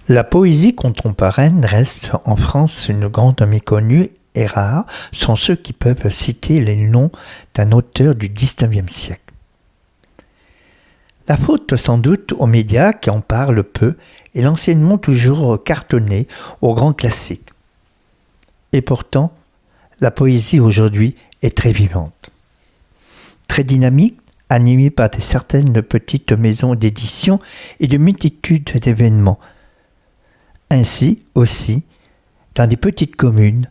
La poésie contemporaine reste en France une grande méconnue et rare sont ceux qui peuvent citer les noms d'un auteur du XIXe siècle. La faute sans doute aux médias qui en parlent peu et l'enseignement toujours cartonné aux grands classiques. Et pourtant, la poésie aujourd'hui est très vivante, très dynamique, animée par certaines petites maisons d'édition et de multitudes d'événements. Ainsi aussi dans des petites communes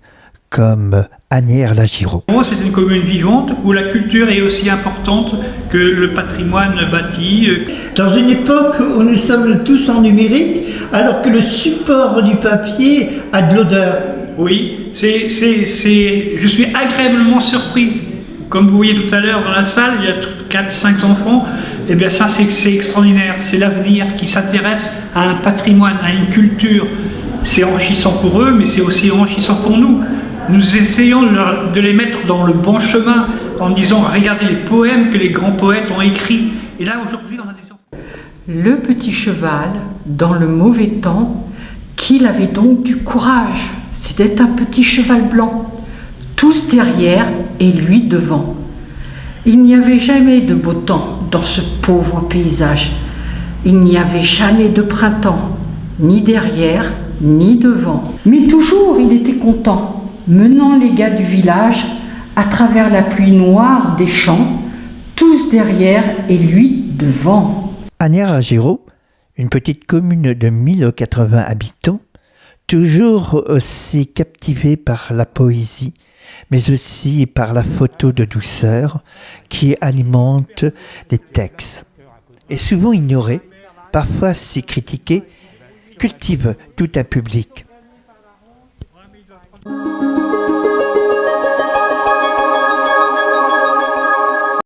comme Asnières-la-Giraud. Pour moi, c'est une commune vivante où la culture est aussi importante que le patrimoine bâti. Dans une époque où nous sommes tous en numérique, alors que le support du papier a de l'odeur. Oui, je suis agréablement surpris. Comme vous voyez tout à l'heure dans la salle, il y a 4-5 enfants. Eh bien ça, c'est extraordinaire. C'est l'avenir qui s'intéresse à un patrimoine, à une culture. C'est enrichissant pour eux, mais c'est aussi enrichissant pour nous. Nous essayons de les mettre dans le bon chemin en disant « Regardez les poèmes que les grands poètes ont écrits ». Et là, aujourd'hui, on a des enfants. Le petit cheval, dans le mauvais temps, qu'il avait donc du courage. C'était un petit cheval blanc. Tous derrière et lui devant. Il n'y avait jamais de beau temps dans ce pauvre paysage. Il n'y avait jamais de printemps, ni derrière, ni devant. Mais toujours il était content, menant les gars du village à travers la pluie noire des champs, tous derrière et lui devant. Asnières-la-Giraud, une petite commune de 1080 habitants, toujours aussi captivée par la poésie, mais aussi par la photo de douceur qui alimente les textes. Et souvent ignorée, parfois si critiquée, cultive tout un public.